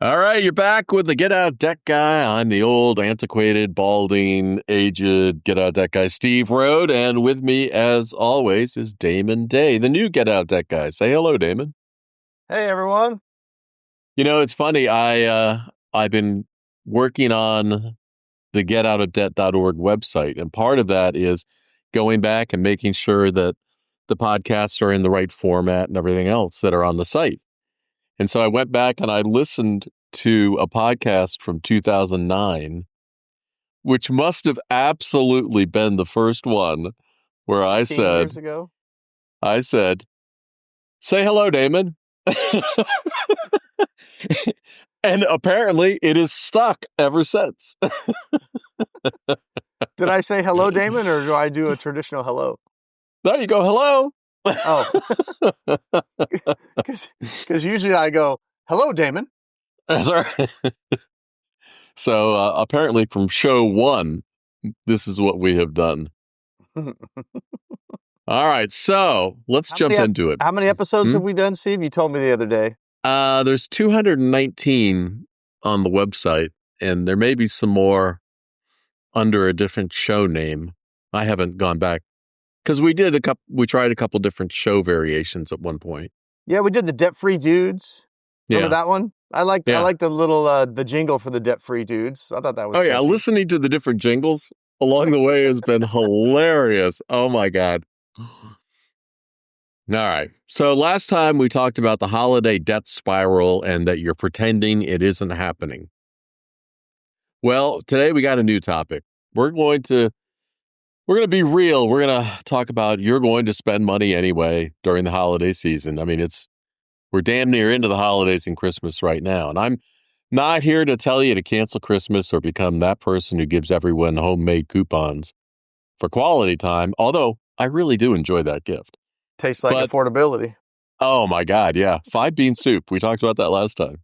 All right, you're back with the Get Out Deck Guy. I'm the old, antiquated, balding, aged Get Out Deck Guy, Steve Rode. And with me, as always, is Damon Day, the new Get Out Deck Guy. Say hello, Damon. Hey, everyone. You know, it's funny. I've been working on the getoutofdebt.org website, and part of that is going back and making sure that the podcasts are in the right format and everything else that are on the site. And so I went back and I listened to a podcast from 2009, which must have absolutely been the first one where I 15 said, years ago. say hello, Damon. And apparently it is stuck ever since. Did I say hello, Damon, or do I do a traditional hello? There you go. Hello. Oh, because usually I go, hello, Damon. That's all right. So apparently from show one, this is what we have done. All right. So let's jump into it. How many episodes have we done, Steve? You told me the other day. There's 219 on the website, and there may be some more under a different show name. I haven't gone back because we tried a couple different show variations at one point. Yeah, we did the debt-free dudes. Remember that one? I like the little the jingle for the debt-free dudes. I thought that was yeah, listening to the different jingles along the way has been hilarious. Oh my God. All right. So last time we talked about the holiday debt spiral and that you're pretending it isn't happening. Well, today we got a new topic. We're going to be real. We're going to talk about you're going to spend money anyway during the holiday season. I mean, we're damn near into the holidays and Christmas right now. And I'm not here to tell you to cancel Christmas or become that person who gives everyone homemade coupons for quality time, although I really do enjoy that gift. Tastes like affordability. Oh my God, yeah. 5-bean soup. We talked about that last time.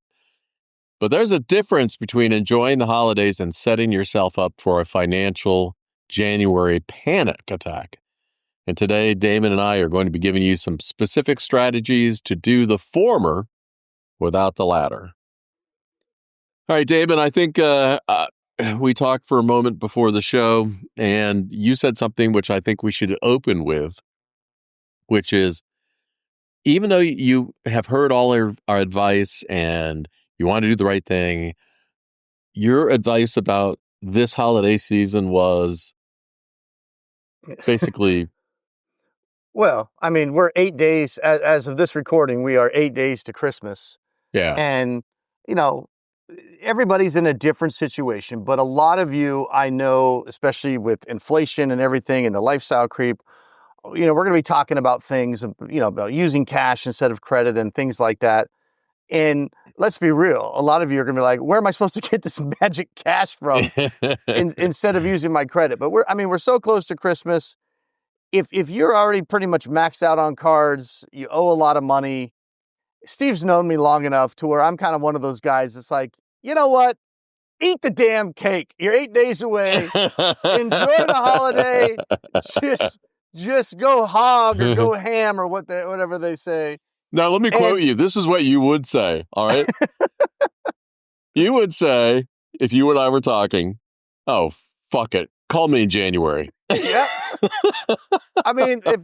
But there's a difference between enjoying the holidays and setting yourself up for a financial January panic attack. And today, Damon and I are going to be giving you some specific strategies to do the former without the latter. All right, Damon, I think we talked for a moment before the show, and you said something which I think we should open with, which is, even though you have heard all our advice and you want to do the right thing, your advice about this holiday season was basically... Well, I mean, we're 8 days, as of this recording, we are 8 days to Christmas. Yeah. And, everybody's in a different situation, but a lot of you, I know, especially with inflation and everything and the lifestyle creep, we're going to be talking about things, about using cash instead of credit and things like that. And let's be real, a lot of you are going to be like, where am I supposed to get this magic cash from instead of using my credit? But we're so close to Christmas. If you're already pretty much maxed out on cards, you owe a lot of money. Steve's known me long enough to where I'm kind of one of those guys that's like, you know what? Eat the damn cake. You're 8 days away. Enjoy the holiday. Just go hog or go ham or whatever they say. Now, let me quote you. This is what you would say, all right? You would say, if you and I were talking, oh, fuck it. Call me in January. Yeah. I mean, if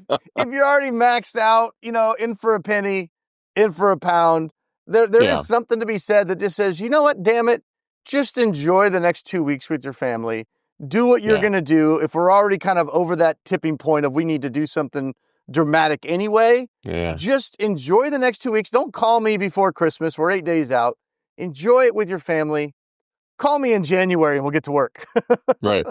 you're already maxed out, in for a penny, in for a pound, there is something to be said that just says, you know what, damn it, just enjoy the next 2 weeks with your family. Do what you're going to do. If we're already kind of over that tipping point of we need to do something dramatic anyway, just enjoy the next 2 weeks. Don't call me before Christmas. We're 8 days out. Enjoy it with your family. Call me in January and we'll get to work. Right.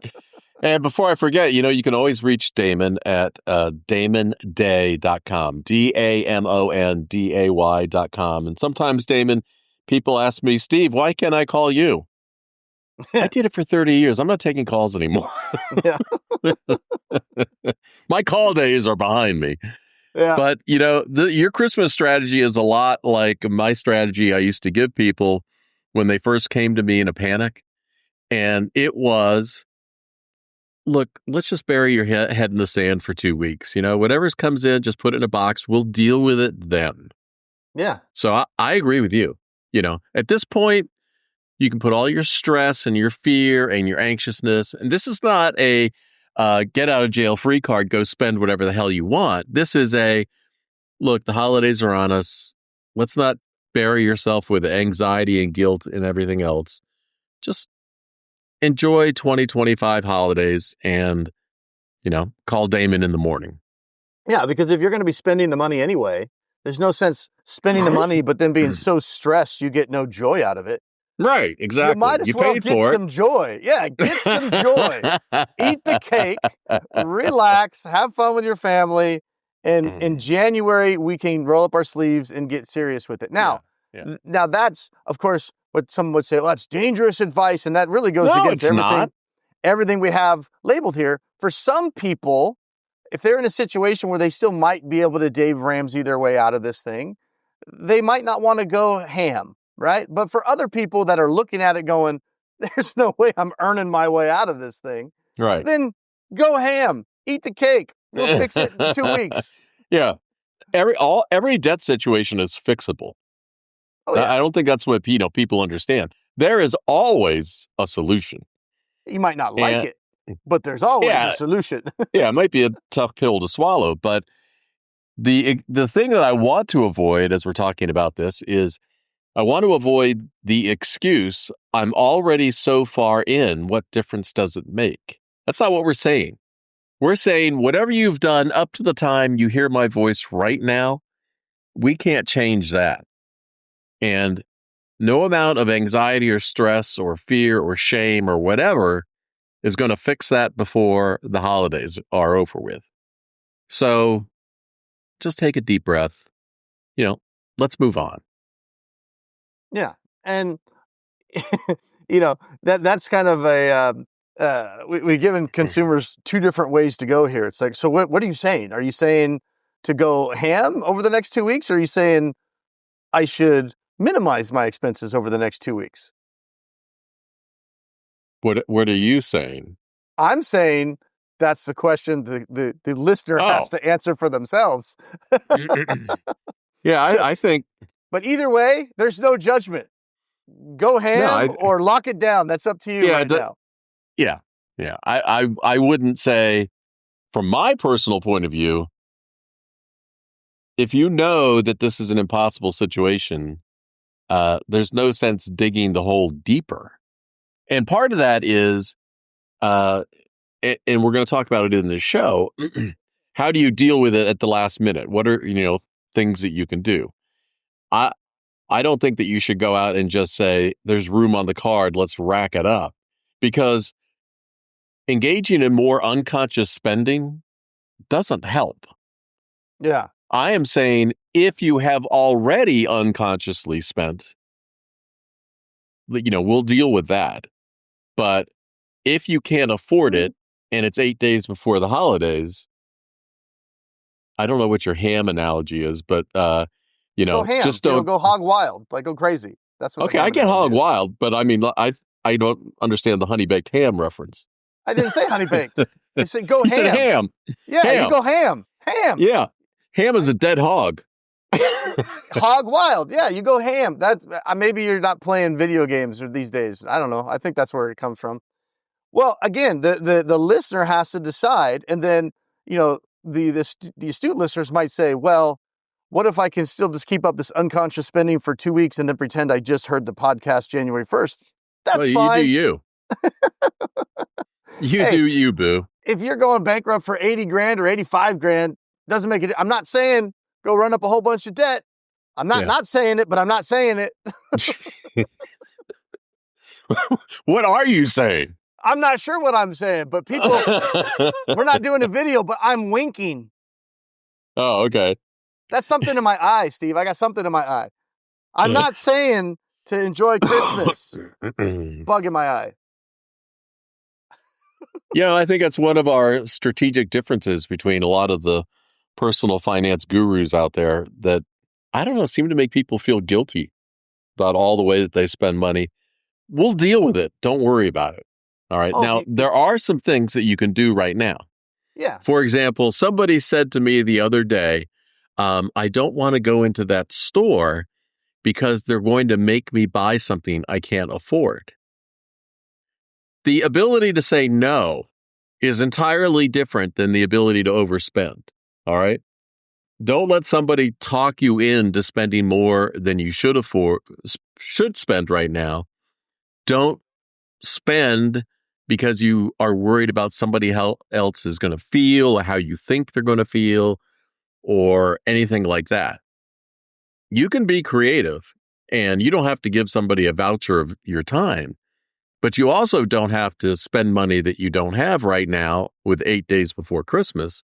And before I forget, you can always reach Damon at damonday.com, DAMONDAY.com. And sometimes, Damon, people ask me, Steve, why can't I call you? I did it for 30 years. I'm not taking calls anymore. Yeah. My call days are behind me. Yeah. But, your Christmas strategy is a lot like my strategy I used to give people when they first came to me in a panic. And it was, look, let's just bury your head in the sand for 2 weeks. Whatever comes in, just put it in a box. We'll deal with it then. Yeah. So I agree with you. At this point, You can put all your stress and your fear and your anxiousness. And this is not a get out of jail free card, go spend whatever the hell you want. This is a look, the holidays are on us. Let's not bury yourself with anxiety and guilt and everything else. Just enjoy 2025 holidays and, call Damon in the morning. Yeah, because if you're going to be spending the money anyway, there's no sense spending the money, but then being so stressed you get no joy out of it. Right, exactly. You might as well get some joy. Yeah, get some joy. Eat the cake, relax, have fun with your family. And in January, we can roll up our sleeves and get serious with it. Now, now that's, of course, what some would say, well, that's dangerous advice. And that really goes against everything we have labeled here. For some people, if they're in a situation where they still might be able to Dave Ramsey their way out of this thing, they might not want to go ham, right? But for other people that are looking at it going, there's no way I'm earning my way out of this thing. Right. Then go ham, eat the cake. We'll fix it in 2 weeks. Yeah. Every debt situation is fixable. Oh, yeah. I don't think that's what people understand. There is always a solution. You might not like it, but there's always a solution. Yeah, it might be a tough pill to swallow, but the thing that I want to avoid as we're talking about this is I want to avoid the excuse, I'm already so far in, what difference does it make? That's not what we're saying. We're saying whatever you've done up to the time you hear my voice right now, we can't change that. And no amount of anxiety or stress or fear or shame or whatever is going to fix that before the holidays are over with. So just take a deep breath. Let's move on. Yeah. And, that's kind of we've given consumers two different ways to go here. It's like, so what are you saying? Are you saying to go ham over the next 2 weeks? Or are you saying I should minimize my expenses over the next 2 weeks? What are you saying? I'm saying that's the question the listener has to answer for themselves. Yeah, I think. But either way, there's no judgment. Go ham or lock it down. That's up to you now. Yeah. Yeah. I wouldn't say, from my personal point of view, if you know that this is an impossible situation, there's no sense digging the hole deeper. And part of that is, and we're going to talk about it in this show, how do you deal with it at the last minute? What are, things that you can do? I don't think that you should go out and just say, there's room on the card, let's rack it up. Because engaging in more unconscious spending doesn't help. Yeah. I am saying if you have already unconsciously spent, we'll deal with that. But if you can't afford it and it's 8 days before the holidays, I don't know what your ham analogy is, but go ham. Just don't go hog wild, like go crazy. That's what. Okay, I get hog wild, but I mean, I don't understand the honey baked ham reference. I didn't say honey baked. I said go ham. You said ham. Yeah, ham. You go ham. Ham. Yeah, ham is a dead hog. Hog wild. Yeah, you go ham. That maybe you're not playing video games these days. I don't know. I think that's where it comes from. Well, again, the listener has to decide, and then the astute listeners might say, well, what if I can still just keep up this unconscious spending for 2 weeks and then pretend I just heard the podcast January 1st? That's fine. You do you. Do you, boo. If you're going bankrupt for 80 grand or 85 grand, doesn't make it. I'm not saying go run up a whole bunch of debt. I'm not saying it, but I'm not saying it. What are you saying? I'm not sure what I'm saying, but people, we're not doing a video, but I'm winking. Oh, okay. That's something in my eye, Steve. I got something in my eye. I'm not saying to enjoy Christmas. Bug in my eye. I think that's one of our strategic differences between a lot of the personal finance gurus out there that, I don't know, seem to make people feel guilty about all the way that they spend money. We'll deal with it. Don't worry about it. All right. Now, there are some things that you can do right now. Yeah. For example, somebody said to me the other day, I don't want to go into that store because they're going to make me buy something I can't afford. The ability to say no is entirely different than the ability to overspend. All right. Don't let somebody talk you into spending more than you should spend right now. Don't spend because you are worried about somebody else is going to feel or how you think they're going to feel or anything like that. You can be creative and you don't have to give somebody a voucher of your time, but you also don't have to spend money that you don't have right now with 8 days before Christmas,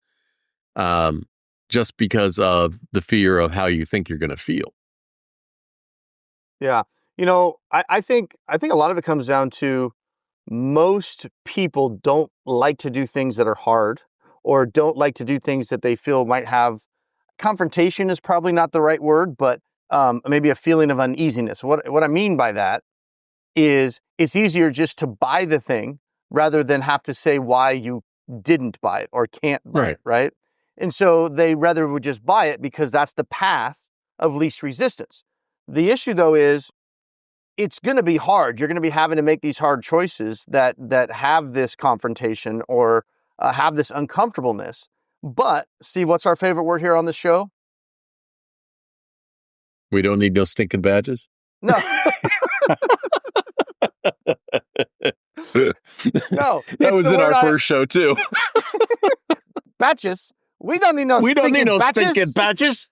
um, just because of the fear of how you think you're going to feel. Yeah. I think a lot of it comes down to most people don't like to do things that are hard or don't like to do things that they feel might have confrontation is probably not the right word, but maybe a feeling of uneasiness. What I mean by that is it's easier just to buy the thing rather than have to say why you didn't buy it or can't buy Right. it, right? And so they rather would just buy it because that's the path of least resistance. The issue though is it's going to be hard. You're going to be having to make these hard choices that have this confrontation or have this uncomfortableness. But Steve, what's our favorite word here on the show? We don't need no stinking badges. No, no, That it's was the in word our first show too. batches. We don't need no We don't need stinking no batches. stinking badges.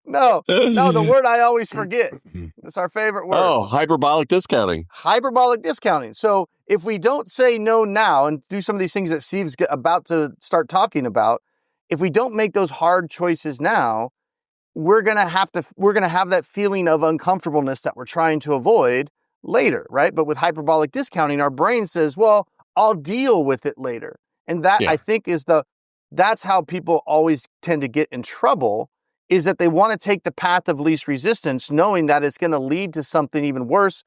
No, no, the word I always forget. It's our favorite word. Oh, hyperbolic discounting. Hyperbolic discounting. So if we don't say no now and do some of these things that Steve's about to start talking about, if we don't make those hard choices now, we're going to have that feeling of uncomfortableness that we're trying to avoid later, right? But with hyperbolic discounting, our brain says, well, I'll deal with it later. And that I Yeah. think that's how people always tend to get in trouble, is that they want to take the path of least resistance, knowing that it's going to lead to something even worse.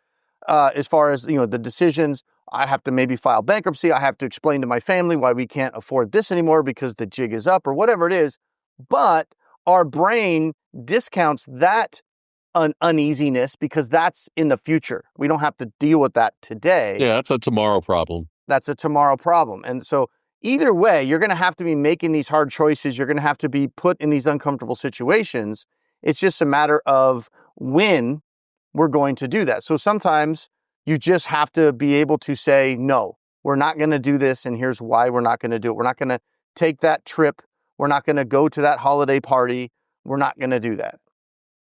As far as, the decisions, I have to maybe file bankruptcy. I have to explain to my family why we can't afford this anymore because the jig is up or whatever it is. But our brain discounts that uneasiness because that's in the future. We don't have to deal with that today. Yeah, that's a tomorrow problem. That's a tomorrow problem. And so either way, you're going to have to be making these hard choices. You're going to have to be put in these uncomfortable situations. It's just a matter of when we're going to do that. So sometimes you just have to be able to say, no, we're not going to do this. And here's why we're not going to do it. We're not going to take that trip. We're not going to go to that holiday party. We're not going to do that.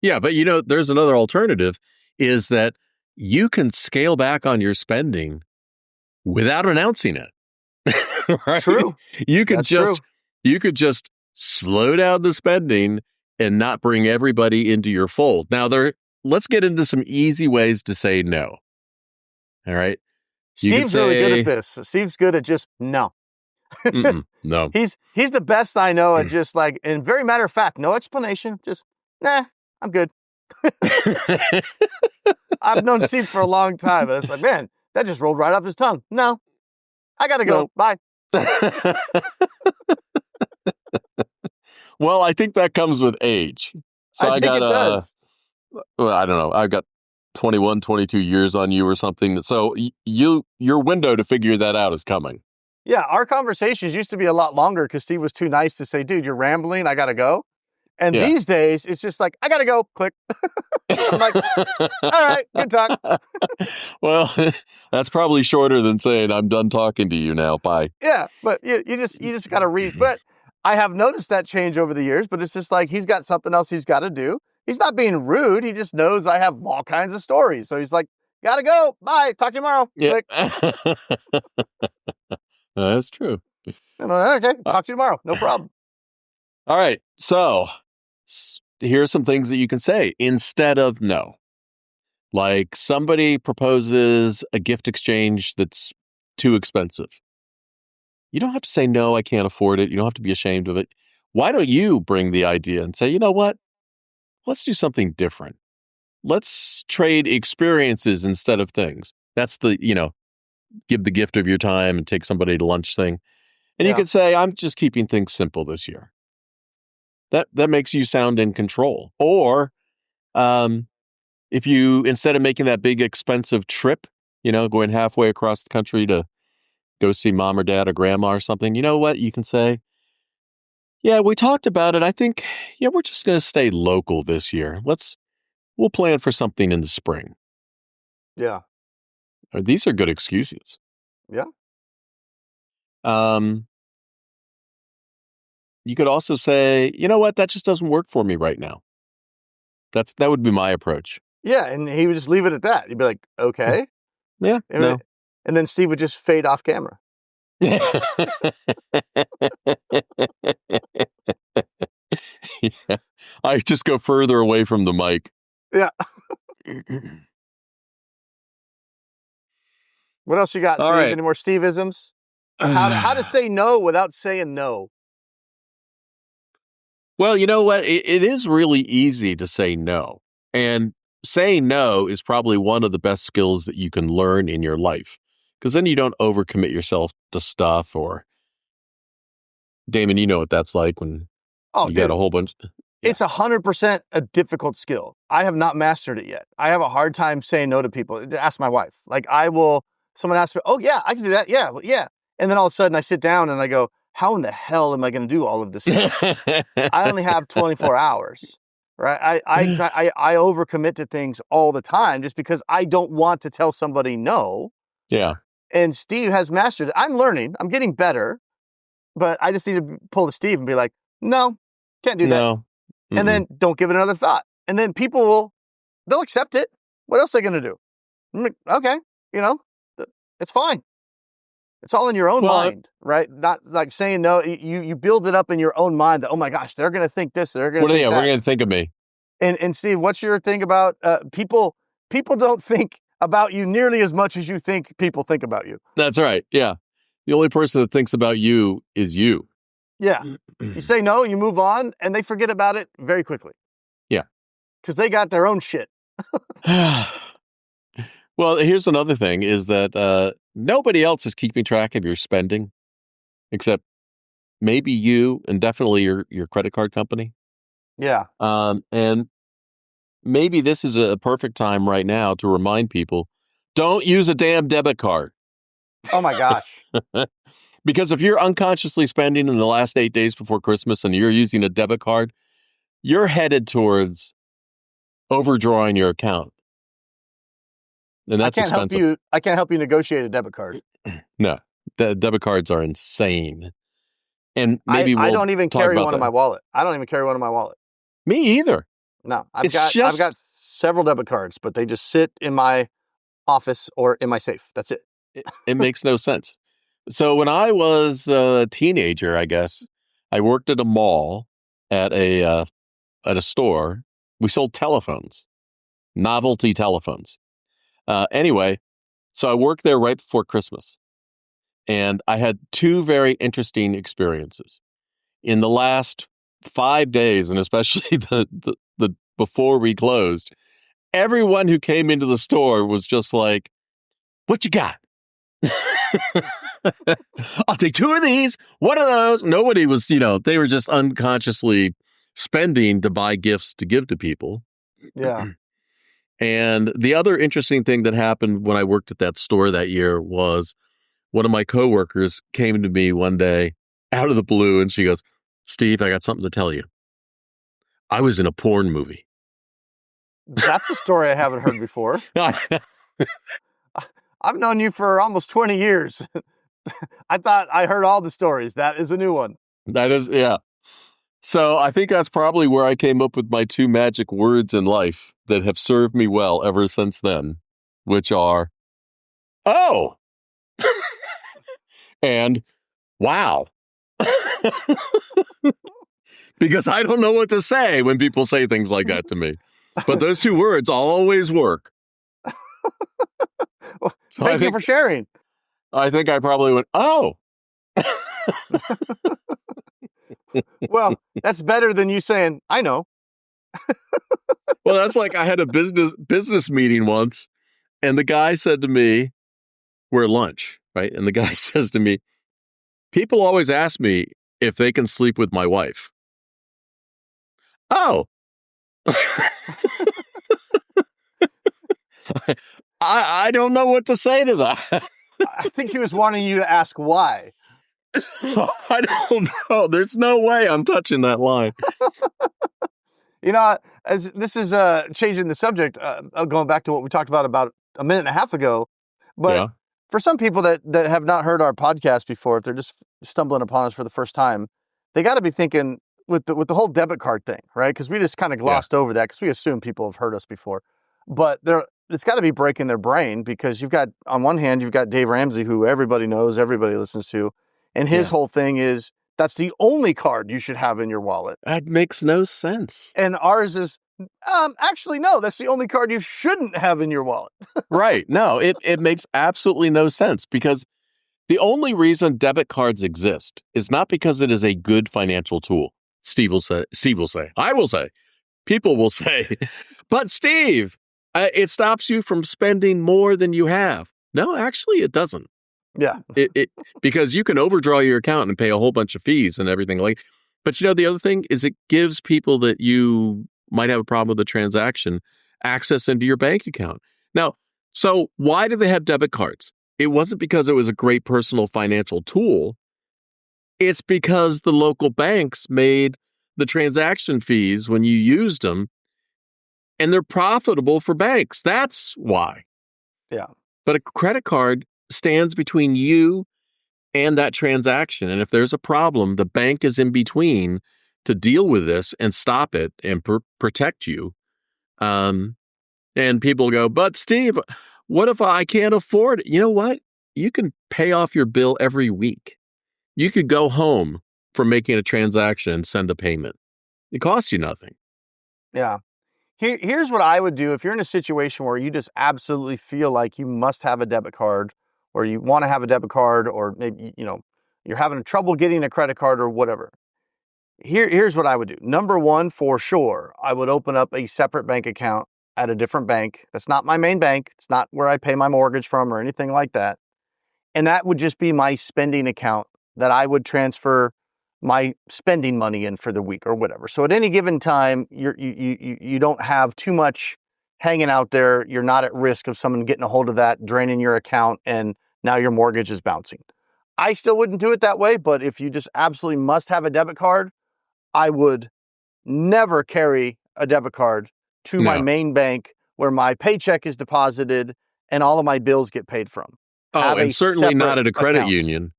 Yeah, but there's another alternative is that you can scale back on your spending without announcing it. Right? True. You could That's true. you could just slow down the spending and not bring everybody into your fold. Now let's get into some easy ways to say no. All right. You could Steve's really good at say this. Steve's good at just no. no. He's the best I know at just like, and very matter of fact, no explanation. Just, nah, I'm good. I've known Steve for a long time, and it's like, man, that just rolled right off his tongue. No, I gotta go. No. Bye. Well, I think that comes with age. So I think it does. well, I don't know. I've got 21, 22 years on you or something. So your window to figure that out is coming. Yeah, our conversations used to be a lot longer because Steve was too nice to say, dude, you're rambling. I gotta go. And Yeah. these days, it's just like, I gotta go. Click. I'm like, all right, good talk. Well, that's probably shorter than saying I'm done talking to you now. Bye. Yeah, but you just got to read. But I have noticed that change over the years. But it's just like he's got something else he's got to do. He's not being rude. He just knows I have all kinds of stories. So he's like, gotta go. Bye. Talk to you tomorrow. Yeah. Click. That's true. And I'm like, okay, talk to you tomorrow. No problem. All right. So here's some things that you can say instead of no. Like somebody proposes a gift exchange that's too expensive. You don't have to say, no, I can't afford it. You don't have to be ashamed of it. Why don't you bring the idea and say, you know what? Let's do something different. Let's trade experiences instead of things. That's the, give the gift of your time and take somebody to lunch thing. And you Yeah. could say, I'm just keeping things simple this year. That makes you sound in control. Or um, if you, instead of making that big expensive trip, going halfway across the country to go see mom or dad or grandma or something, you know what? You can say, yeah, we talked about it. I think, yeah, we're just going to stay local this year. We'll plan for something in the spring. Yeah. These are good excuses. Yeah. Um, you could also say, you know what? That just doesn't work for me right now. That would be my approach. Yeah. And he would just leave it at that. He'd be like, Yeah. okay. Yeah. No. And then Steve would just fade off camera. Yeah. I just go further away from the mic. Yeah. What else you got, All Steve? right. Any more Steve-isms? How to say no without saying no? Well, you know what? It is really easy to say no. And saying no is probably one of the best skills that you can learn in your life. Because then you don't overcommit yourself to stuff. Or, Damon, you know what that's like when Oh, you got dude, a whole bunch. Yeah. it's 100% a difficult skill. I have not mastered it yet. I have a hard time saying no to people. Ask my wife. Like someone asks me, oh yeah, I can do that. Yeah, yeah. And then all of a sudden I sit down and I go, how in the hell am I going to do all of this stuff? I only have 24 hours, right? I overcommit to things all the time just because I don't want to tell somebody no. Yeah. And Steve has mastered it. I'm learning. I'm getting better, but I just need to pull to Steve and be like, no, can't do that. No. And then don't give it another thought. And then they'll accept it. What else are they going to do? I'm like, okay, it's fine. It's all in your own mind, right? Not like saying no. You build it up in your own mind that, oh my gosh, they're going to think this, they're going to think that. What are they going to think of me? And Steve, what's your thing about people? People don't think about you nearly as much as you think people think about you. That's right. Yeah. The only person that thinks about you is you. Yeah. You say no, you move on, and they forget about it very quickly. Yeah. Because they got their own shit. Well, here's another thing is that nobody else is keeping track of your spending except maybe you and definitely your credit card company. Yeah. And maybe this is a perfect time right now to remind people, don't use a damn debit card. Oh my gosh. Because if you're unconsciously spending in the last 8 days before Christmas and you're using a debit card, you're headed towards overdrawing your account. And that's expensive. I can't help you negotiate a debit card. No, the debit cards are insane. And maybe I don't even carry one in my wallet. I don't even carry one in my wallet. Me either. No, I've got several debit cards, but they just sit in my office or in my safe. That's it. It makes no sense. So when I was a teenager, I guess, I worked at a mall at a store. We sold telephones, novelty telephones. Anyway, so I worked there right before Christmas, and I had two very interesting experiences. In the last 5 days, and especially the before we closed, everyone who came into the store was just like, "What you got?" I'll take 2 of these, 1 of those. Nobody was, they were just unconsciously spending to buy gifts to give to people. Yeah. And the other interesting thing that happened when I worked at that store that year was one of my coworkers came to me one day out of the blue and she goes, "Steve, I got something to tell you. I was in a porn movie." That's a story I haven't heard before. I've known you for almost 20 years. I thought I heard all the stories. That is a new one. That is, yeah. So I think that's probably where I came up with my 2 magic words in life that have served me well ever since then, which are, "Oh," and "Wow." Because I don't know what to say when people say things like that to me. But those 2 words always work. Well, thank you for sharing. I think I probably went, "Oh." Well, that's better than you saying, "I know." Well, that's like I had a business meeting once, and the guy said to me, we're at lunch, right? And the guy says to me, "People always ask me if they can sleep with my wife." Oh, I don't know what to say to that. I think he was wanting you to ask why. I don't know. There's no way I'm touching that line. You know, as this is changing the subject, going back to what we talked about a minute and a half ago. But Yeah. for some people that have not heard our podcast before, if they're just stumbling upon us for the first time, they got to be thinking with the whole debit card thing, right? Because we just kind of Yeah. glossed over that because we assume people have heard us before. But it's got to be breaking their brain because you've got, on one hand, you've got Dave Ramsey, who everybody knows, everybody listens to, and his Yeah. whole thing is that's the only card you should have in your wallet. That makes no sense. And ours is, actually, no, that's the only card you shouldn't have in your wallet. Right. No, it makes absolutely no sense because the only reason debit cards exist is not because it is a good financial tool. Steve will say, I will say, people will say, but Steve, it stops you from spending more than you have. No, actually, it doesn't. Yeah. Because you can overdraw your account and pay a whole bunch of fees and everything like. But the other thing is it gives people that you might have a problem with the transaction access into your bank account. Now, so why do they have debit cards? It wasn't because it was a great personal financial tool. It's because the local banks made the transaction fees when you used them, and they're profitable for banks. That's why. Yeah. But a credit card stands between you and that transaction. And if there's a problem, the bank is in between to deal with this and stop it and protect you. And people go, but Steve, what if I can't afford it? You know what? You can pay off your bill every week. You could go home from making a transaction and send a payment. It costs you nothing. Yeah. Here's what I would do if you're in a situation where you just absolutely feel like you must have a debit card, or you want to have a debit card, or maybe, you're having trouble getting a credit card or whatever. Here's what I would do. Number one, for sure, I would open up a separate bank account at a different bank. That's not my main bank. It's not where I pay my mortgage from or anything like that. And that would just be my spending account that I would transfer my spending money in for the week or whatever. So at any given time, you don't have too much hanging out there. You're not at risk of someone getting a hold of that, draining your account, and now your mortgage is bouncing. I still wouldn't do it that way, but if you just absolutely must have a debit card, I would never carry a debit card to my No. main bank where my paycheck is deposited and all of my bills get paid from. Oh, Have a and certainly not separate at a credit account. union.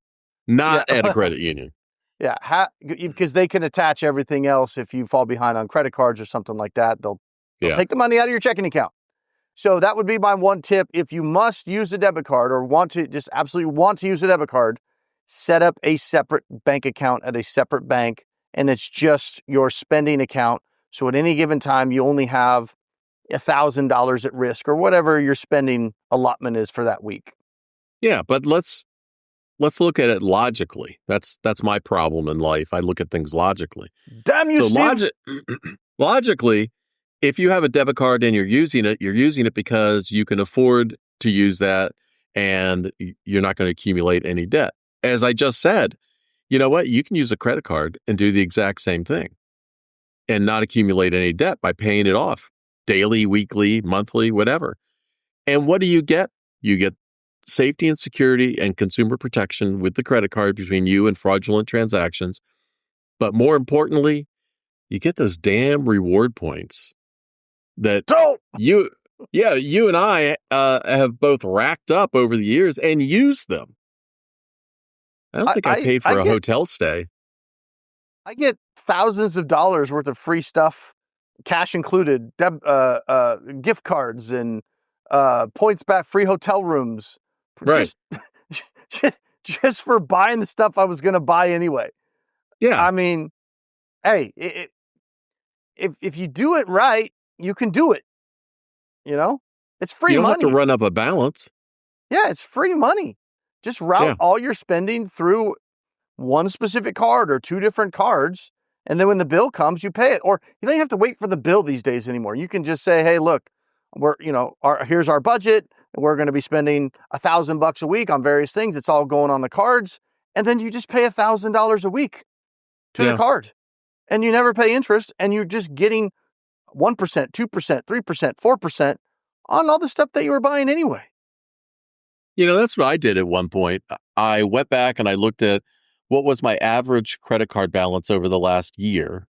Yeah. Not at a credit union. Yeah, because they can attach everything else if you fall behind on credit cards or something like that. They'll take the money out of your checking account. So that would be my one tip. If you must use a debit card or absolutely want to use a debit card, set up a separate bank account at a separate bank, and it's just your spending account. So at any given time, you only have $1,000 at risk or whatever your spending allotment is for that week. Yeah, but let's look at it logically. That's my problem in life. I look at things logically. Damn you, So Steve. logically, if you have a debit card and you're using it because you can afford to use that and you're not going to accumulate any debt. As I just said, you know what? You can use a credit card and do the exact same thing and not accumulate any debt by paying it off daily, weekly, monthly, whatever. And what do you get? You get safety and security and consumer protection with the credit card between you and fraudulent transactions. But more importantly, you get those damn reward points that you and I have both racked up over the years and used them. I don't think I paid for a hotel stay. I get thousands of dollars worth of free stuff, cash included, gift cards and points back, free hotel rooms, Right. just for buying the stuff I was going to buy anyway. Yeah. I mean, hey, if you do it right, you can do it. It's free money. You don't money. have to run up a balance. Yeah, it's free money. Just route all your spending through one specific card or two different cards. And then when the bill comes, you pay it. Or you don't even have to wait for the bill these days anymore. You can just say, hey, look, here's our budget. We're going to be spending $1,000 a week on various things. It's all going on the cards. And then you just pay $1,000 a week to the card. and you never pay interest, and you're just getting 1%, 2%, 3%, 4% on all the stuff that you were buying anyway. That's what I did at one point. I went back and I looked at what was my average credit card balance over the last year.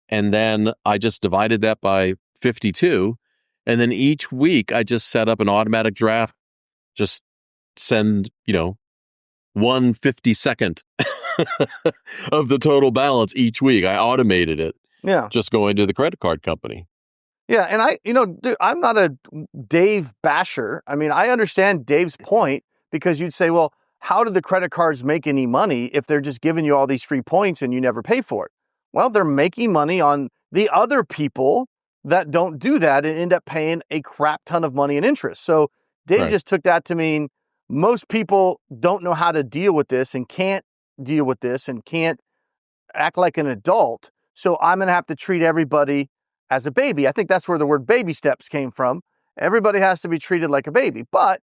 And then I just divided that by 52. And then each week I just set up an automatic draft, just send, 1/52nd of the total balance each week. I automated it. Yeah. Just going to the credit card company. Yeah. And dude, I'm not a Dave basher. I mean, I understand Dave's point, because you'd say, well, how do the credit cards make any money if they're just giving you all these free points and you never pay for it? Well, they're making money on the other people that don't do that and end up paying a crap ton of money in interest. So Dave Right. just took that to mean most people don't know how to deal with this and can't deal with this and can't act like an adult. So I'm going to have to treat everybody as a baby. I think that's where the word baby steps came from. Everybody has to be treated like a baby. But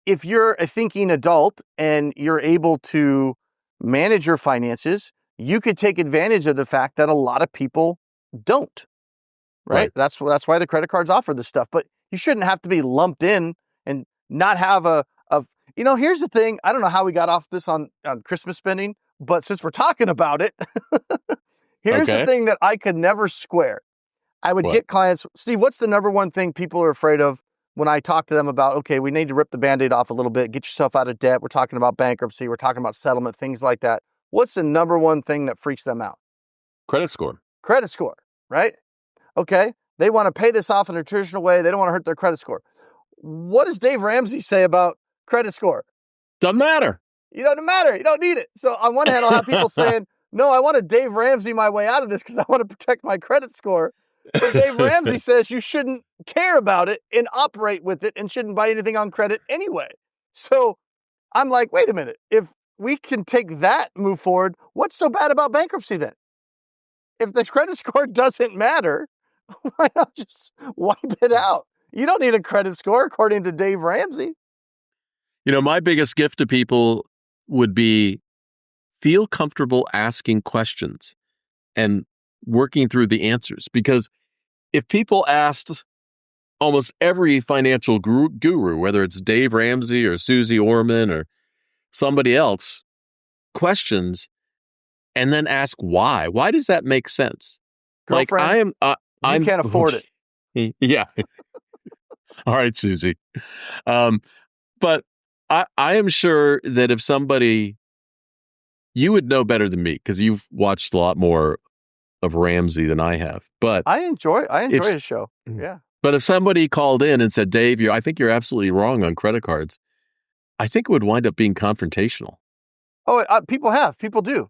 if you're a thinking adult and you're able to manage your finances, you could take advantage of the fact that a lot of people don't, right? That's why the credit cards offer this stuff. But you shouldn't have to be lumped in and not have here's the thing. I don't know how we got off this on Christmas spending, but since we're talking about it, here's the Okay. thing that I could never square. I would What? get clients, Steve, what's the number one thing people are afraid of when I talk to them about, okay, we need to rip the Band-Aid off a little bit, get yourself out of debt. We're talking about bankruptcy. We're talking about settlement, things like that. What's the number one thing that freaks them out? Credit score. Credit score, right? Okay. They want to pay this off in a traditional way. They don't want to hurt their credit score. What does Dave Ramsey say about credit score? Doesn't matter. It doesn't matter. You don't need it. So on one hand, I'll have people saying, no, I want to Dave Ramsey my way out of this because I want to protect my credit score. But Dave Ramsey says you shouldn't care about it and operate with it and shouldn't buy anything on credit anyway. So I'm like, wait a minute. If we can take that move forward, what's so bad about bankruptcy then? If the credit score doesn't matter, why not just wipe it out? You don't need a credit score, according to Dave Ramsey. My biggest gift to people would be feel comfortable asking questions and working through the answers. Because if people asked almost every financial guru, whether it's Dave Ramsey or Susie Orman or somebody else, questions, and then ask why does that make sense? Girlfriend, I'm you can't afford it. Yeah. All right, Susie. But I am sure that if somebody, you would know better than me because you've watched a lot more of Ramsey than I have. But I enjoy his show. Yeah. But if somebody called in and said, Dave, I think you're absolutely wrong on credit cards, I think it would wind up being confrontational. Oh, people do.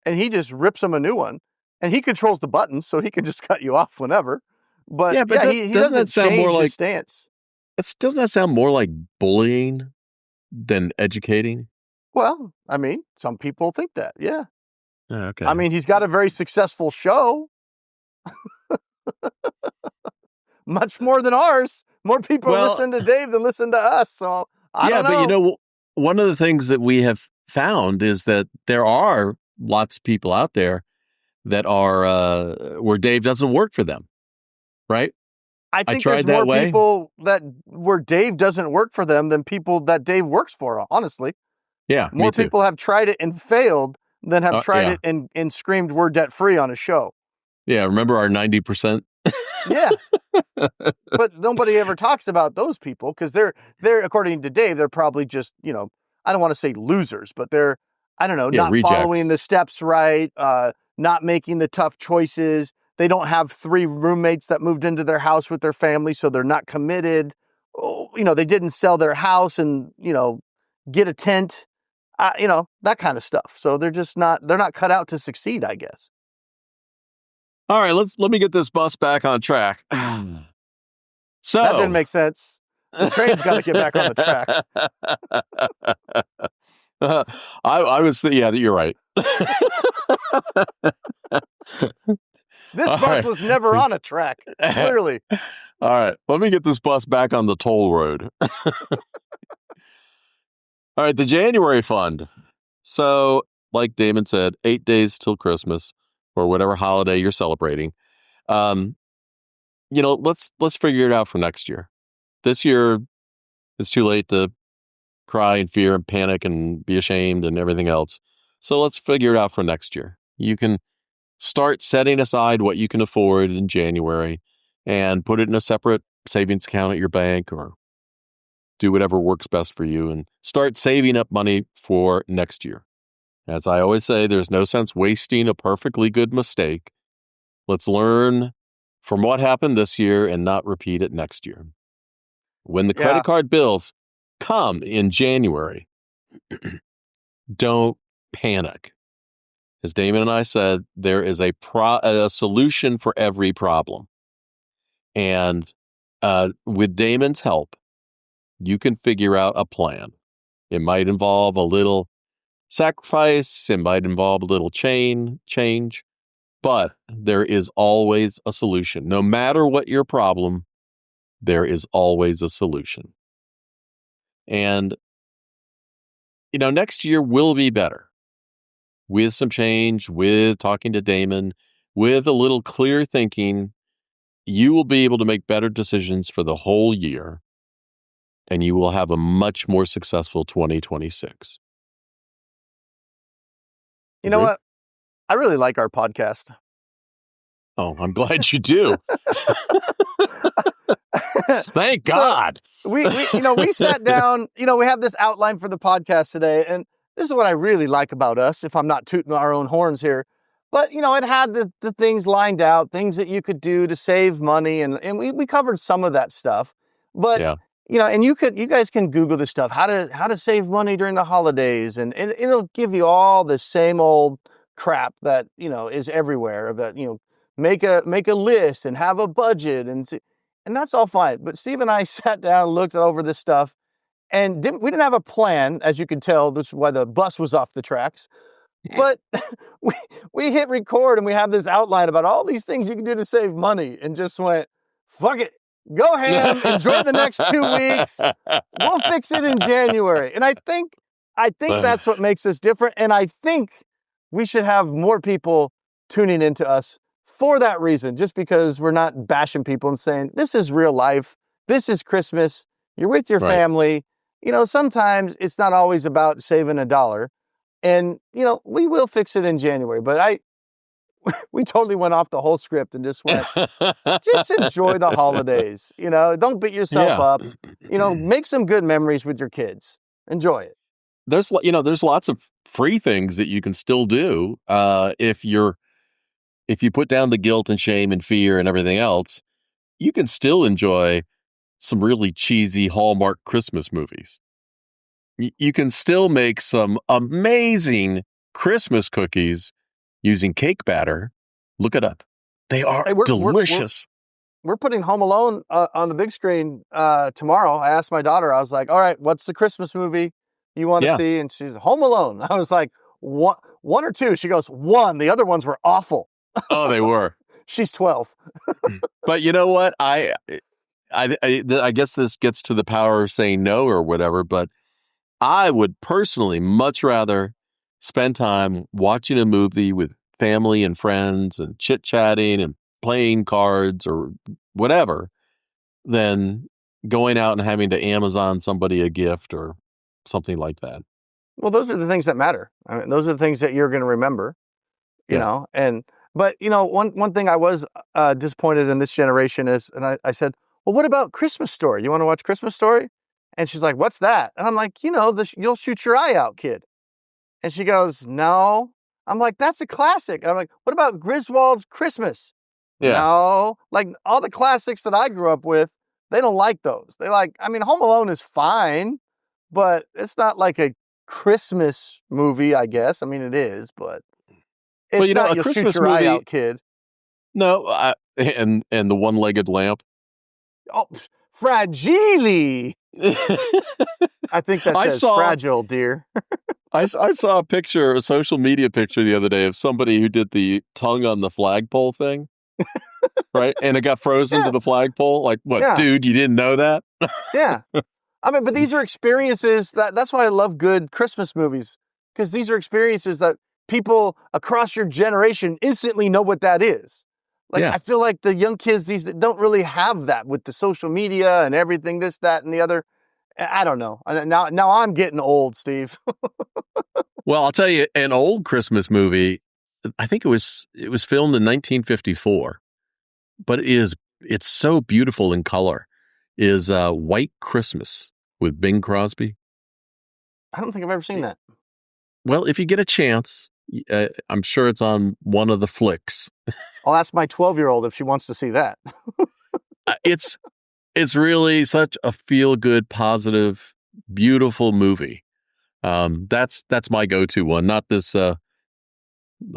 And he just rips them a new one. And he controls the buttons, so he can just cut you off whenever. But he doesn't change his stance. Doesn't that sound more like bullying than educating? Well, I mean, some people think that, yeah. Okay. I mean, he's got a very successful show. Much more than ours. More people listen to Dave than listen to us. So I don't know. But one of the things that we have found is that there are lots of people out there that are where Dave doesn't work for them, right? I think there's more people that where Dave doesn't work for them than people that Dave works for, honestly. Yeah, more people have tried it and failed than have tried it and screamed we're debt free on a show. Yeah, remember our 90%? Yeah. But nobody ever talks about those people because they're according to Dave, they're probably just, I don't want to say losers, but they're, I don't know, not rejects. Following the steps right, not making the tough choices. They don't have 3 roommates that moved into their house with their family, so they're not committed. They didn't sell their house and, get a tent, that kind of stuff. So they're not cut out to succeed, I guess. All right, let me get this bus back on track. So that didn't make sense. The train's got to get back on the track. I was thinking, yeah, you're right. This bus was never on a track, clearly. All right, let me get this bus back on the toll road. All right, the January fund. So, like Damon said, 8 days till Christmas. or whatever holiday you're celebrating. Um, let's figure it out for next year. This year, it's too late to cry and fear and panic and be ashamed and everything else. So let's figure it out for next year. You can start setting aside what you can afford in January and put it in a separate savings account at your bank, or do whatever works best for you, and start saving up money for next year. As I always say, there's no sense wasting a perfectly good mistake. Let's learn from what happened this year and not repeat it next year. When the Yeah. credit card bills come in January, don't panic. As Damon and I said, there is a solution for every problem. And with Damon's help, you can figure out a plan. It might involve a little sacrifice. It might involve a little change. But there is always a solution. No matter what your problem, there is always a solution. And, next year will be better. With some change, with talking to Damon, with a little clear thinking, you will be able to make better decisions for the whole year, and you will have a much more successful 2026. You know Agree? what? I really like our podcast. Oh, I'm glad you do. Thank God. We sat down, we have this outline for the podcast today, and this is what I really like about us, if I'm not tooting our own horns here. But, it had the things lined out, things that you could do to save money, and we covered some of that stuff. But, Yeah. and you guys can Google this stuff, how to save money during the holidays, and it'll give you all the same old crap that, is everywhere about, make a list and have a budget, and that's all fine. But Steve and I sat down and looked over this stuff, and we didn't have a plan, as you can tell. This is why the bus was off the tracks. But we hit record and we have this outline about all these things you can do to save money, and just went, fuck it, go ham, enjoy the next 2 weeks. We'll fix it in January. And I think that's what makes us different. And I think we should have more people tuning into us for that reason, just because we're not bashing people and saying, this is real life. This is Christmas. You're with your Right. family. Sometimes it's not always about saving $1. And, we will fix it in January. But we totally went off the whole script and just went, just enjoy the holidays. Don't beat yourself up. Make some good memories with your kids. Enjoy it. There's lots of free things that you can still do if you put down the guilt and shame and fear and everything else. You can still enjoy some really cheesy Hallmark Christmas movies. You can still make some amazing Christmas cookies using cake batter. Look it up. They are delicious. We're putting Home Alone on the big screen tomorrow. I asked my daughter, I was like, all right, what's the Christmas movie you want to see? And she's Home Alone. I was like, one or two? She goes, one. The other ones were awful. Oh, they were. She's 12. But you know what? I guess this gets to the power of saying no or whatever, but I would personally much rather spend time watching a movie with family and friends and chit-chatting and playing cards or whatever than going out and having to Amazon somebody a gift or something like that. Well, those are the things that matter. I mean, those are the things that you're going to remember, you know. But one thing I was disappointed in this generation is, and I said, well, what about Christmas Story? You want to watch Christmas Story? And she's like, what's that? And I'm like, You'll Shoot Your Eye Out Kid. And she goes, no. I'm like, that's a classic. I'm like, what about Griswold's Christmas? Yeah. No. Like, all the classics that I grew up with, they don't like those. Home Alone is fine, but it's not like a Christmas movie, I guess. I mean, it is, but it's not You'll Shoot Your Eye Out Kid. No, and the one-legged lamp. Oh, Fragile. I think that says fragile, dear. I saw a social media picture the other day of somebody who did the tongue on the flagpole thing, right? And it got frozen to the flagpole. Like, what, dude, you didn't know that? Yeah. But these are experiences that's why I love good Christmas movies, because these are experiences that people across your generation instantly know what that is. Like, Yeah. I feel like the young kids these don't really have that with the social media and everything, this, that, and the other. I don't know. Now I'm getting old, Steve. Well, I'll tell you, an old Christmas movie, I think it was filmed in 1954, but it's so beautiful in color, is White Christmas with Bing Crosby. I don't think I've ever seen that. Well, if you get a chance, I'm sure it's on one of the flicks. I'll ask my 12-year-old if she wants to see that. It's really such a feel-good, positive, beautiful movie. That's my go-to one, not this the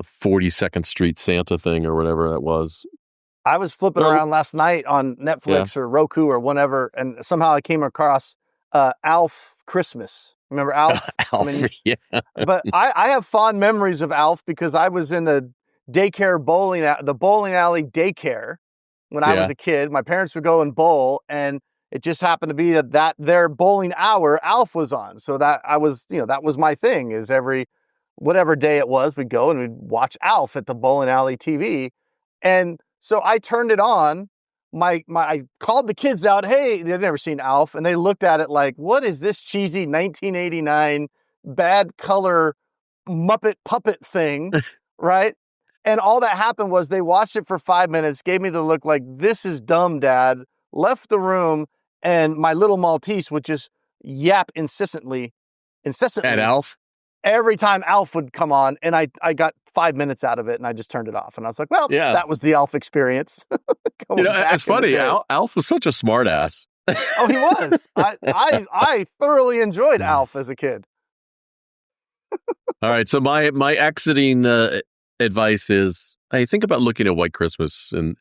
42nd Street Santa thing or whatever that was. I was flipping Well, around last night on yeah, Netflix or Roku or whatever, and somehow I came across Alf Christmas. Remember Alf? I Alf. mean, Yeah, but I have fond memories of Alf because I was in the the bowling alley daycare when I was yeah. a kid. My parents would go and bowl, and it just happened to be that their bowling hour Alf was on. So that I was, that was my thing. Is every whatever day it was, we'd go and we'd watch Alf at the bowling alley TV, and so I turned it on. I called the kids out. Hey, they've never seen Alf, and they looked at it like, "What is this cheesy 1989 bad color Muppet puppet thing?" Right? And all that happened was they watched it for 5 minutes, gave me the look like, "This is dumb, Dad." Left the room, and my little Maltese would just yap At incessantly Alf. every time Alf would come on, and I got 5 minutes out of it, and I just turned it off. And I was like, well, Yeah, that was the Alf experience going it's back in the funny. day. Alf was such a smart ass. Oh, he was. I thoroughly enjoyed Alf as a kid. All right, so my exiting advice is, hey, think about looking at White Christmas, and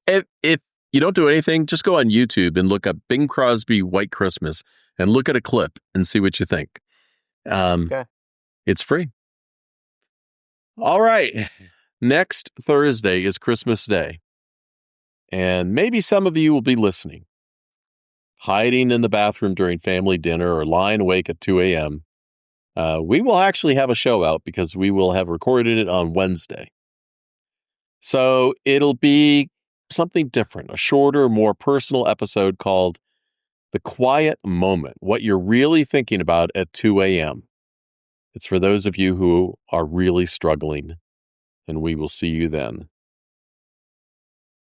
if you don't do anything, just go on YouTube and look up Bing Crosby White Christmas and look at a clip and see what you think. Okay. It's free. All right, next Thursday is Christmas Day, and maybe some of you will be listening, hiding in the bathroom during family dinner or lying awake at 2 a.m. We will actually have a show out because we will have recorded it on Wednesday. So it'll be something different, a shorter, more personal episode called The Quiet Moment, what you're really thinking about at 2 a.m. It's for those of you who are really struggling, and we will see you then.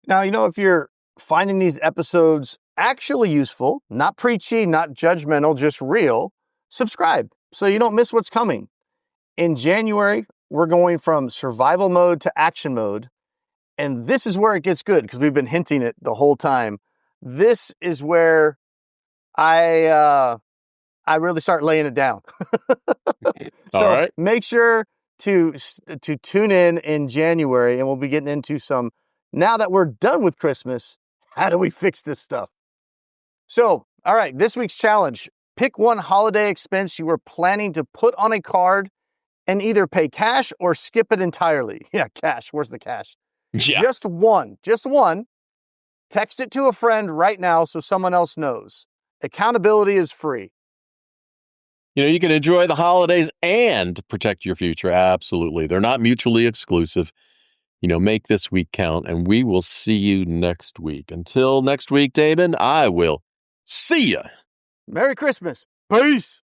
Now, if you're finding these episodes actually useful, not preachy, not judgmental, just real, subscribe so you don't miss what's coming. In January, we're going from survival mode to action mode. And this is where it gets good because we've been hinting it the whole time. This is where I really start laying it down. All So right. make sure to tune in January, and we'll be getting into some. Now that we're done with Christmas, how do we fix this stuff? So, all right, this week's challenge: pick one holiday expense you were planning to put on a card and either pay cash or skip it entirely. Yeah, cash. Where's the cash? Yeah. Just one. Text it to a friend right now so someone else knows. Accountability is free. You can enjoy the holidays and protect your future. Absolutely. They're not mutually exclusive. Make this week count, and we will see you next week. Until next week, Damon, I will see ya. Merry Christmas. Peace.